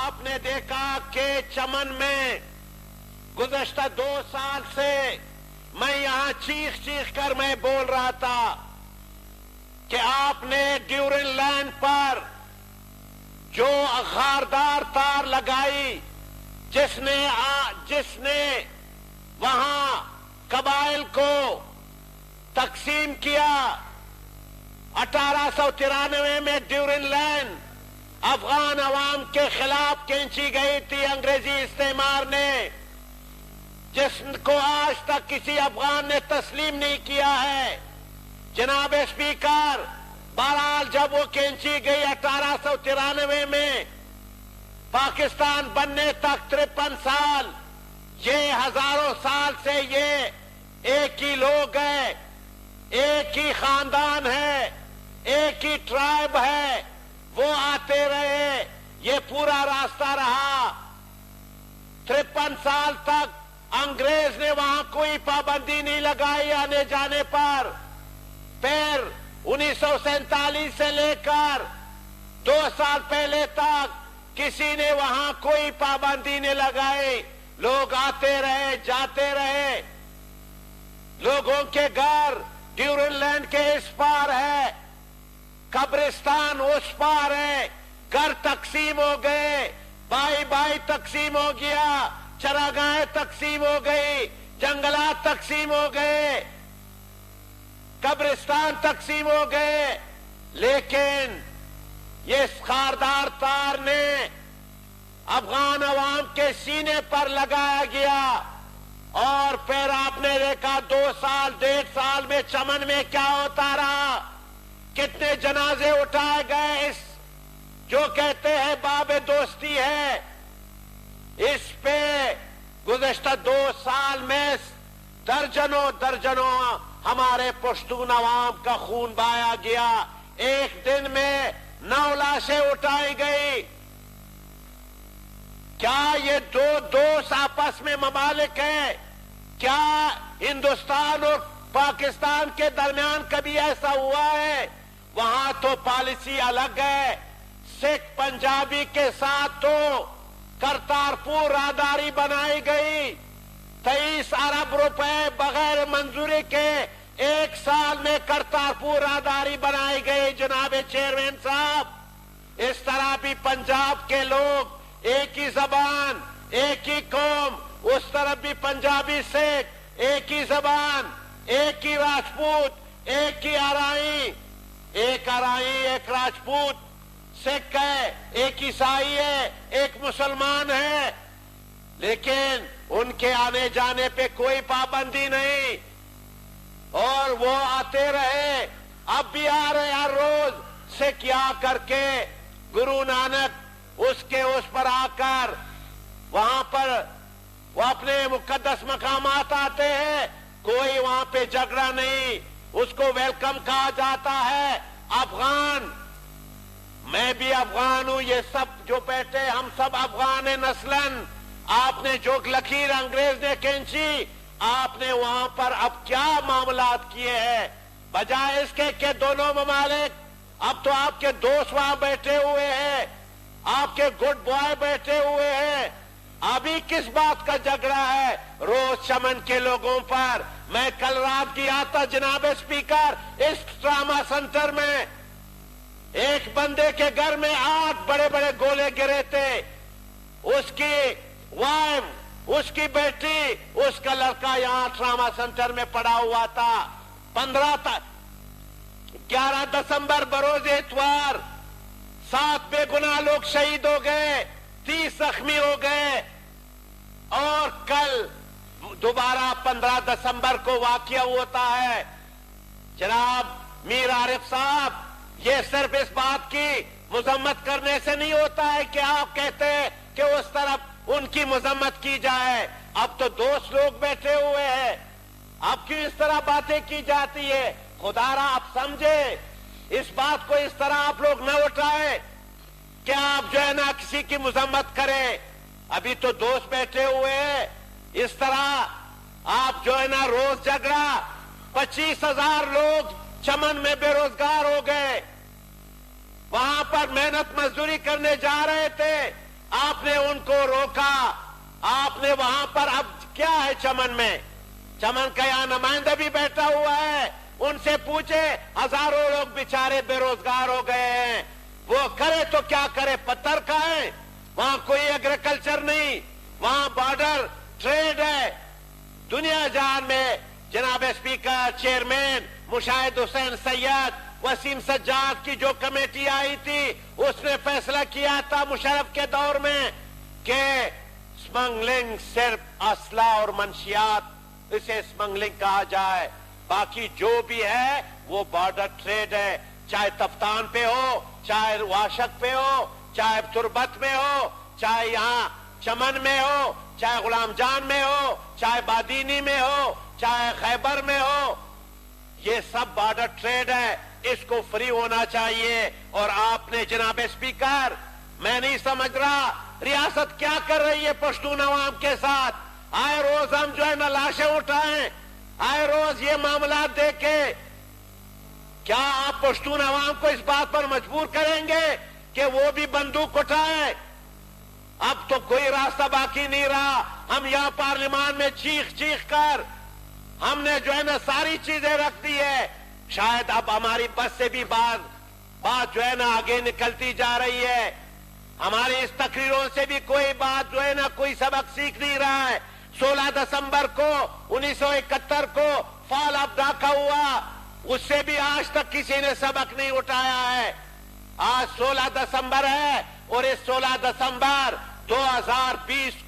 آپ نے دیکھا کہ چمن میں گزشتہ 2 سال سے میں یہاں چیخ چیخ کر میں بول رہا تھا کہ آپ نے ڈیورن لینڈ پر جو خاردار تار لگائی، جس نے وہاں قبائل کو تقسیم کیا، 1893 میں ڈیورن لینڈ افغان عوام کے خلاف کھینچی گئی تھی انگریزی استعمار نے، جس کو آج تک کسی افغان نے تسلیم نہیں کیا ہے۔ جناب اسپیکر، بہرحال جب وہ کھینچی گئی 1893 میں، پاکستان بننے تک 53 سال، یہ ہزاروں سال سے یہ ایک ہی لوگ ہیں، ایک ہی خاندان ہے، ایک ہی ٹرائب ہے، وہ آتے رہے، یہ پورا راستہ رہا 53 سال تک۔ انگریز نے وہاں کوئی پابندی نہیں لگائی آنے جانے پر۔ پھر 1947 سے لے کر 2 سال پہلے تک کسی نے وہاں کوئی پابندی نہیں لگائی، لوگ آتے رہے جاتے رہے۔ لوگوں کے گھر ڈیورن لینڈ کے اس پار ہے، قبرستان اس پار ہے، گھر تقسیم ہو گئے، بائی بائی تقسیم ہو گیا، چراگاہیں تقسیم ہو گئی، جنگلات تقسیم ہو گئے، قبرستان تقسیم ہو گئے، لیکن یہ خاردار تار نے افغان عوام کے سینے پر لگایا گیا۔ اور پھر آپ نے دیکھا 2 سال 1.5 سال میں چمن میں کیا ہوتا رہا، کتنے جنازے اٹھائے گئے۔ اس جو کہتے ہیں باب دوستی ہے، اس پہ گزشتہ 2 سال میں درجنوں ہمارے پشتون عوام کا خون بہایا گیا۔ ایک دن میں 9 لاشیں اٹھائی گئی۔ کیا یہ 2 دوست آپس میں ممالک ہیں؟ کیا ہندوستان اور پاکستان کے درمیان کبھی ایسا ہوا ہے؟ وہاں تو پالیسی الگ ہے۔ سکھ پنجابی کے ساتھ تو کرتارپور راہداری بنائی گئی، 23 ارب روپے بغیر منظوری کے 1 سال میں کرتارپور راہداری بنائی گئی۔ جناب چیئرمین صاحب، اس طرح بھی پنجاب کے لوگ ایک ہی زبان، ایک ہی قوم، اس طرف بھی پنجابی سکھ ایک ہی زبان، ایک ہی راجپوت، ایک ہی آرائی، ایک آرائی ایک راجپوت سکھ ہے، ایک عیسائی ہے، ایک مسلمان ہے، لیکن ان کے آنے جانے پہ کوئی پابندی نہیں، اور وہ آتے رہے، اب بھی آ رہے ہر روز۔ سکھ آ کر کے گرو نانک اس پر آ کر وہاں پر وہ اپنے مقدس مقامات آتے ہیں، کوئی وہاں پہ جھگڑا نہیں، اس کو ویلکم کہا جاتا ہے۔ افغان، میں بھی افغان ہوں، یہ سب جو بیٹھے ہم سب افغان ہیں نسلاً۔ آپ نے جو لکیر انگریز نے کھینچی، آپ نے وہاں پر اب کیا معاملات کیے ہیں، بجائے اس کے کہ دونوں ممالک، اب تو آپ کے دوست وہاں بیٹھے ہوئے ہیں، آپ کے گڈ بوائے بیٹھے ہوئے ہیں، ابھی کس بات کا جھگڑا ہے؟ روز چمن کے لوگوں پر، میں کل رات گیا تھا جناب اسپیکر، اس ٹراما سینٹر میں ایک بندے کے گھر میں 8 بڑے بڑے گولے گرے تھے، اس کی وائف، اس کی بیٹی، اس کا لڑکا یہاں ٹراما سینٹر میں پڑا ہوا تھا۔ 11 دسمبر بروز اتوار 7 بے گناہ لوگ شہید ہو گئے، 30 زخمی ہو گئے، اور کل دوبارہ 15 دسمبر کو واقعہ ہوتا ہے۔ جناب میر عارف صاحب، یہ صرف اس بات کی مذمت کرنے سے نہیں ہوتا ہے کہ آپ کہتے ہیں کہ اس طرف ان کی مذمت کی جائے۔ اب تو دوست لوگ بیٹھے ہوئے ہیں، اب کیوں اس طرح باتیں کی جاتی ہے؟ خدا را آپ سمجھے، اس بات کو اس طرح آپ لوگ نہ اٹھائے کہ آپ جو ہے نا کسی کی مذمت کریں۔ ابھی تو دوست بیٹھے ہوئے ہیں، اس طرح آپ جو ہے نا روز جھگڑا، 25,000 لوگ چمن میں بے روزگار ہو گئے، وہاں پر محنت مزدوری کرنے جا رہے تھے، آپ نے ان کو روکا. آپ نے وہاں پر اب کیا ہے چمن میں؟ چمن کا یہاں نمائندہ بھی بیٹھا ہوا ہے. ان سے پوچھے, ہزاروں لوگ بیچارے بے روزگار ہو گئے ہیں. وہ کرے تو کیا کرے, پتھر کھائے. وہاں کوئی ایگریکلچر نہیں, وہاں بارڈر ٹریڈ ہے. دنیا جان میں جناب اسپیکر, چیئرمین مشاہد حسین سید, وسیم سجاد کی جو کمیٹی آئی تھی, اس نے فیصلہ کیا تھا مشرف کے دور میں کہ اسمگلنگ صرف اسلحہ اور منشیات, اسے اسمگلنگ کہا جائے. باقی جو بھی ہے وہ بارڈر ٹریڈ ہے, چاہے تفتان پہ ہو, چاہے واشک پہ ہو, چاہے تربت میں ہو, چاہے یہاں چمن میں ہو, چاہے غلام جان میں ہو, چاہے بادینی میں ہو, چاہے خیبر میں ہو. یہ سب بارڈر ٹریڈ ہے, اس کو فری ہونا چاہیے. اور آپ نے جناب اسپیکر, میں نہیں سمجھ رہا ریاست کیا کر رہی ہے پشتون عوام کے ساتھ. آئے روز ہم جو ہے نا لاشیں اٹھائیں, آئے روز یہ معاملات دیکھیں. کیا آپ پشتون عوام کو اس بات پر مجبور کریں گے کہ وہ بھی بندوق اٹھائیں؟ اب تو کوئی راستہ باقی نہیں رہا. ہم یہاں پارلیمان میں چیخ چیخ کر ہم نے جو ہے نا ساری چیزیں رکھ دی ہے. شاید اب ہماری بس سے بھی بات جو ہے نا آگے نکلتی جا رہی ہے. ہماری اس تقریروں سے بھی کوئی بات جو ہے نا کوئی سبق سیکھ نہیں رہا ہے. 16 دسمبر کو 1971 کو فال آف ڈھاکہ ہوا, اس سے بھی آج تک کسی نے سبق نہیں اٹھایا ہے. آج 16 دسمبر ہے اور اس 16 دسمبر 2020